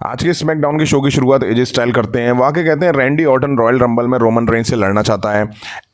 आज के स्मैकडाउन के शो की शुरुआत एजे स्टाइल करते हैं। वहाँ के कहते हैं रैंडी ऑर्टन रॉयल रंबल में रोमन रेंज से लड़ना चाहता है,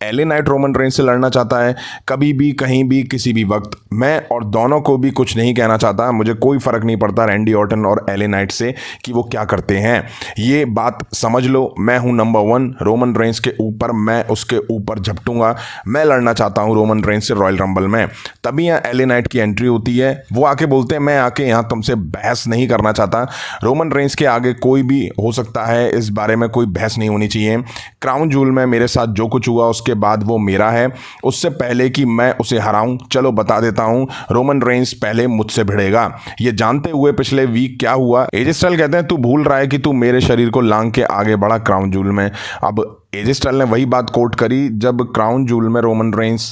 एले नाइट रोमन रेंज से लड़ना चाहता है, कभी भी कहीं भी किसी भी वक्त। मैं और दोनों को भी कुछ नहीं कहना चाहता, मुझे कोई फर्क नहीं पड़ता रैंडी ऑर्टन और एले नाइट से कि वो क्या करते हैं। ये बात समझ लो, मैं हूँ नंबर 1 रोमन रेंज के ऊपर, मैं उसके ऊपर झपटूंगा। मैं लड़ना चाहता हूँ रोमन रेंज से रॉयल रंबल में। तभी यहाँ एले नाइट की एंट्री होती है। वो आके बोलते हैं मैं आके यहाँ तुमसे बहस नहीं करना चाहता, रोमन रेंज के आगे कोई भी हो सकता है, इस बारे में कोई बहस नहीं होनी चाहिए। क्राउन जूल में मेरे साथ जो कुछ हुआ उसके बाद वो मेरा है, उससे पहले कि मैं उसे हराऊं चलो बता देता हूं, रोमन रेंज पहले मुझसे भिड़ेगा। ये जानते हुए पिछले वीक क्या हुआ, एजे स्टाइल कहते हैं तू भूल रहा है कि तू मेरे शरीर को लांग के आगे बढ़ा क्राउन जूल में। अब एजे स्टाइल ने वही बात कोट करी जब क्राउन जूल में रोमन रेंज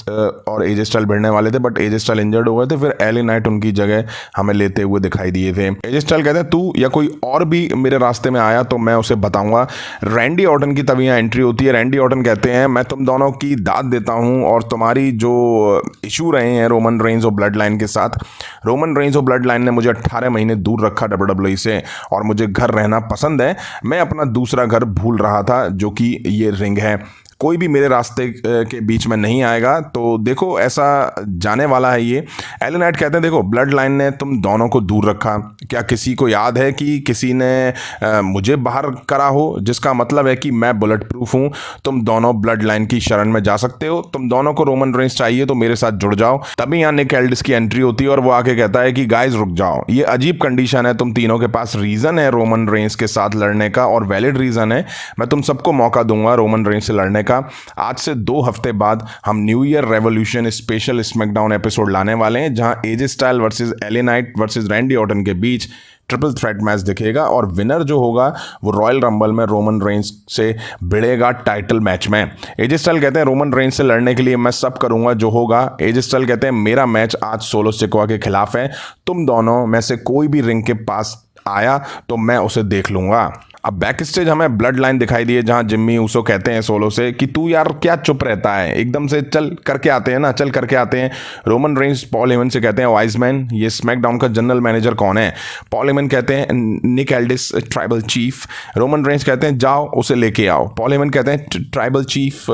और एजे स्टाइल भिड़ने वाले थे, बट एजे स्टाइल इंजर्ड हो गए थे। फिर एले नाइट उनकी जगह हमें लेते हुए दिखाई दिए थे। एजे स्टाइल कहते हैं तू या कोई और भी मेरे रास्ते में आया तो मैं उसे बताऊंगा। रैंडी ऑर्टन की तभी यहाँ एंट्री होती है। रैंडी ऑर्टन कहते हैं मैं तुम दोनों की दाद देता हूँ और तुम्हारी जो इशू रहे हैं रोमन रेंज और ब्लड लाइन के साथ, रोमन रेंज और ब्लड लाइन ने मुझे 18 महीने दूर रखा WWE से और मुझे घर रहना पसंद है। मैं अपना दूसरा घर भूल रहा था जो कि ये रिंग है। कोई भी मेरे रास्ते के बीच में नहीं आएगा, तो देखो ऐसा जाने वाला है ये। एले नाइट कहते हैं देखो ब्लड लाइन ने तुम दोनों को दूर रखा, क्या किसी को याद है कि किसी ने मुझे बाहर करा हो, जिसका मतलब है कि मैं बुलेट प्रूफ हूँ। तुम दोनों ब्लड लाइन की शरण में जा सकते हो, तुम दोनों को रोमन रेंज चाहिए तो मेरे साथ जुड़ जाओ। तभी यहाँ निक एल्डिस की एंट्री होती है और वो आके कहता है कि गाइज रुक जाओ, ये अजीब कंडीशन है, तुम तीनों के पास रीज़न है रोमन रेंज के साथ लड़ने का और वैलिड रीज़न है। मैं तुम सबको मौका दूंगा रोमन रेंज से लड़ने का। आज से 2 हफ्ते बाद हम new year revolution special SmackDown episode लाने वाले हैं, जहां AJ Styles versus LA Knight versus Randy Orton के बीच ट्रिपल थ्रेट मैच दिखेगा और विनर जो होगा वो रॉयल रंबल में रोमन रेंज से भिड़ेगा टाइटल मैच में। एजे स्टाइल कहते हैं रोमन रेंज से लड़ने के लिए मैं सब करूंगा जो होगा। एजे स्टाइल कहते हैं मेरा मैच आज सोलो सिकोआ के खिलाफ है, तुम दोनों में से कोई भी रिंग के पास आया तो मैं उसे देख लूंगा। अब बैक स्टेज हमें ब्लड लाइन दिखाई दी है, जहां जिम्मी ऊसो कहते हैं सोलो से कि तू यार क्या चुप रहता है, एकदम से चल करके आते हैं ना, चल करके आते हैं। रोमन रेंज पॉल हेमन से कहते हैं वाइज मैन ये स्मैकडाउन का जनरल मैनेजर कौन है। पॉल हेमन कहते हैं Nick Aldis tribal chief. Roman Reigns कहते हैं जाओ उसे लेके आओ। पॉल हेमन कहते हैं ट्राइबल चीफ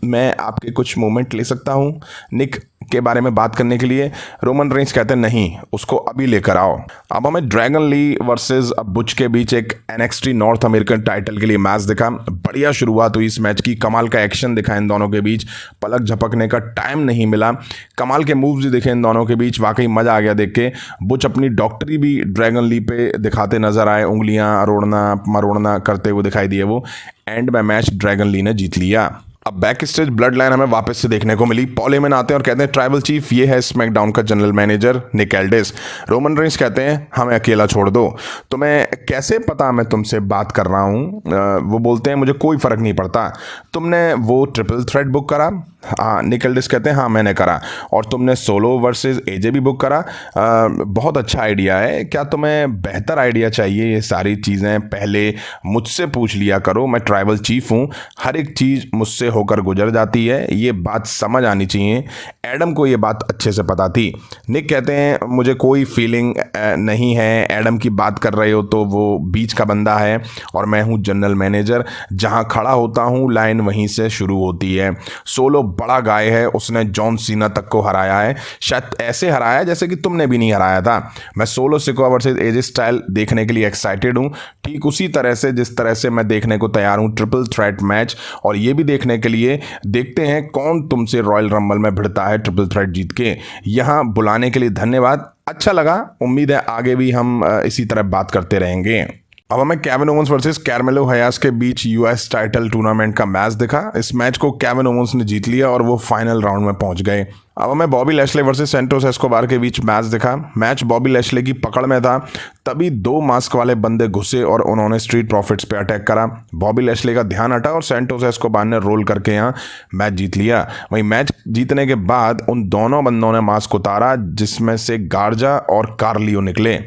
मैं आपके कुछ मोमेंट ले सकता हूँ निक के बारे में बात करने के लिए। रोमन रेंज कहते हैं नहीं, उसको अभी लेकर आओ। अब हमें ड्रैगन ली वर्सेस बुच के बीच एक NXT नॉर्थ अमेरिकन टाइटल के लिए मैच दिखा। बढ़िया शुरुआत हुई इस मैच की, कमाल का एक्शन दिखा इन दोनों के बीच, पलक झपकने का टाइम नहीं मिला, कमाल के मूव्स भी दिखे इन दोनों के बीच, वाकई मजा आ गया देख के। बुच अपनी डॉक्टरी भी ड्रैगन ली पे दिखाते नजर आए, उंगलियां अरोड़ना मरोड़ना करते हुए दिखाई दिए वो। एंड में मैच ड्रैगन ली ने जीत लिया। अब बैक स्टेज ब्लड लाइन हमें वापस से देखने को मिली। पॉल हेमन आते हैं और कहते हैं ट्राइबल चीफ ये है स्मैकडाउन का जनरल मैनेजर निक एल्डिस। रोमन रेंज कहते हैं हमें अकेला छोड़ दो, तुम्हें कैसे पता मैं तुमसे बात कर रहा हूँ। वो बोलते हैं मुझे कोई फर्क नहीं पड़ता, तुमने वो ट्रिपल थ्रेट बुक करा। हाँ, निक एल्डिस कहते हैं हाँ मैंने करा, और तुमने सोलो वर्सेस एजे भी बुक करा। बहुत अच्छा आइडिया है, क्या तुम्हें बेहतर आइडिया चाहिए? ये सारी चीज़ें पहले मुझसे पूछ लिया करो, मैं ट्राइबल चीफ हूँ, हर एक चीज़ मुझसे होकर गुजर जाती है, ये बात समझ आनी चाहिए। एडम को ये बात अच्छे से पता थी। निक कहते हैं मुझे कोई फीलिंग नहीं है, एडम की बात कर रहे हो तो वो बीच का बंदा है और मैं हूँ जनरल मैनेजर, जहाँ खड़ा होता हूँ लाइन वहीं से शुरू होती है। सोलो बड़ा गाय है, उसने जॉन सीना तक को हराया है, शायद ऐसे हराया है जैसे कि तुमने भी नहीं हराया था। मैं सोलो सिकोआ वर्सेस एजे स्टाइल देखने के लिए एक्साइटेड हूँ, ठीक उसी तरह से जिस तरह से मैं देखने को तैयार हूँ ट्रिपल थ्रेट मैच, और ये भी देखने के लिए देखते हैं कौन तुमसे रॉयल रंबल में भिड़ता है ट्रिपल थ्रेट जीत के। यहाँ बुलाने के लिए धन्यवाद, अच्छा लगा, उम्मीद है आगे भी हम इसी तरह बात करते रहेंगे। अब हमें केविन ओवंस वर्सेस कार्मेलो हयास के बीच US टाइटल टूर्नामेंट का मैच दिखा। इस मैच को केविन ओवंस ने जीत लिया और वो फाइनल राउंड में पहुंच गए। अब हमें बॉबी लैशले वर्सेस सेंटोस एस्कोबार के बीच मैच दिखा। मैच बॉबी लैशले की पकड़ में था, तभी 2 मास्क वाले बंदे घुसे और उन्होंने स्ट्रीट प्रॉफिट्स पे अटैक करा। बॉबी लैशले का ध्यान हटा और सेंटोस एस्कोबार ने रोल करके यहाँ मैच जीत लिया। वहीं मैच जीतने के बाद उन दोनों बंदों ने मास्क उतारा, जिसमें से गार्जा और कार्लियो निकले।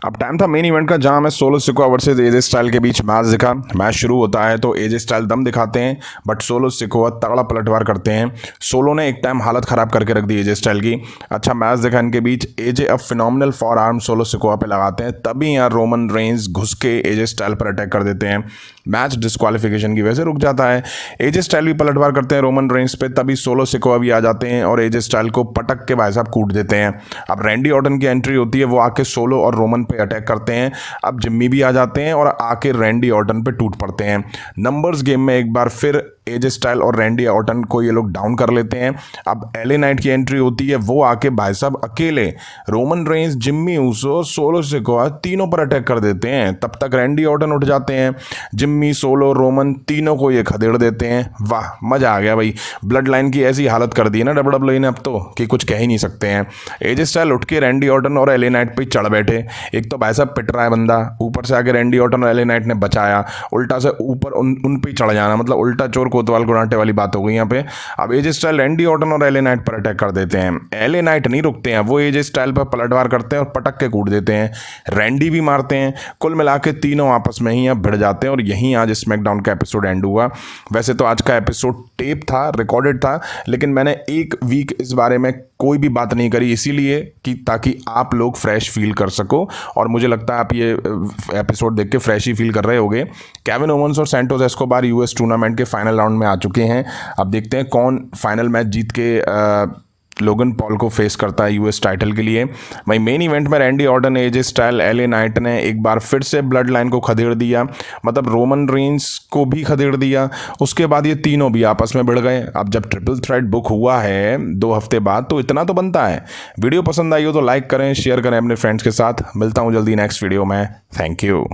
अब टाइम था मेन इवेंट का, जहां हमें सोलो सिकोआ वर्सेस एजे स्टाइल के बीच मैच दिखा। मैच शुरू होता है तो एजे स्टाइल दम दिखाते हैं, बट सोलो सिकोआ तगड़ा पलटवार करते हैं। सोलो ने एक टाइम हालत ख़राब करके रख दी एजे स्टाइल की। अच्छा मैच दिखा इनके बीच। एजे अब phenomenal for arm solo Sikoa पे लगाते हैं, तभी यहाँ रोमन रेंस घुस के एजे स्टाइल पर अटैक कर देते हैं। मैच डिस्क्वालिफिकेशन की वजह से रुक जाता है। एजे स्टाइल भी पलटवार करते हैं रोमन रेंस पे, तभी सोलो सिकोआ भी आ जाते हैं और एजे स्टाइल को पटक के भाई साहब कूट देते हैं। अब रैंडी ऑर्टन की एंट्री होती है, वो आके सोलो और रोमन पे अटैक करते हैं। अब जिम्मी भी आ जाते हैं और आके रैंडी ऑर्टन पे टूट पड़ते हैं। नंबर्स गेम में एक बार फिर एजे स्टाइल और रैंडी ऑर्टन को ये लोग डाउन कर लेते हैं। अब एले नाइट की एंट्री होती है, वो आके भाई साहब अकेले Roman Reigns, Jimmy Uso, solo Sikoa तीनों पर अटैक कर देते हैं। तब तक रैंडी ऑर्टन उठ जाते हैं, जिम्मी, सोलो, रोमन तीनों को ये खदेड़ देते हैं। वाह मजा आ गया भाई। ब्लड लाइन की ऐसी हालत कर दी है ना WWE ने अब तो कि कुछ कह ही नहीं सकते हैं। एजे स्टाइल उठ के रैंडी ऑर्टन और एले नाइट पे चढ़ बैठे। एक तो भाई साहब पिट रहा है बंदा, ऊपर से आके रैंडी ऑर्टन और एले नाइट ने बचाया, उल्टा से ऊपर उन पे चढ़ जाना, मतलब उल्टा चोर कोतवाल गुनाटे वाली बात हो गई यहाँ पे। अब एजे स्टाइल रैंडी ऑर्टन और एले नाइट पर अटैक कर देते हैं। एले नाइट नहीं रुकते हैं, वो एजे स्टाइल पर पलटवार करते हैं और पटक के कूट देते हैं। रैंडी भी मारते हैं। कुल मिला के तीनों आपस में ही अब भिड़ जाते हैं और यहीं आज स्मैकडाउन का एपिसोड एंड हुआ। वैसे तो आज का एपिसोड टेप था, रिकॉर्डेड था, लेकिन मैंने एक वीक इस बारे में कोई भी बात नहीं करी, इसीलिए कि ताकि आप लोग फ्रेश फील कर सको। और मुझे लगता है आप ये एपिसोड देख के फ्रेश ही फील कर रहे होगे। केविन ओवंस और सैंटोस एस्कोबार यूएस टूर्नामेंट के फाइनल राउंड में आ चुके हैं। अब देखते हैं कौन फाइनल मैच जीत के लोगन पॉल को फेस करता है यूएस टाइटल के लिए। भाई मेन इवेंट में रैंडी ऑर्टन, एजे स्टाइल, एले नाइट ने एक बार फिर से ब्लड लाइन को खदेड़ दिया, मतलब रोमन रेंस को भी खदेड़ दिया। उसके बाद ये तीनों भी आपस में भिड़ गए। अब जब ट्रिपल थ्रेट बुक हुआ है 2 हफ्ते बाद, तो इतना तो बनता है। वीडियो पसंद आई हो तो लाइक करें, शेयर करें अपने फ्रेंड्स के साथ। मिलता हूँ जल्दी नेक्स्ट वीडियो में। Thank you.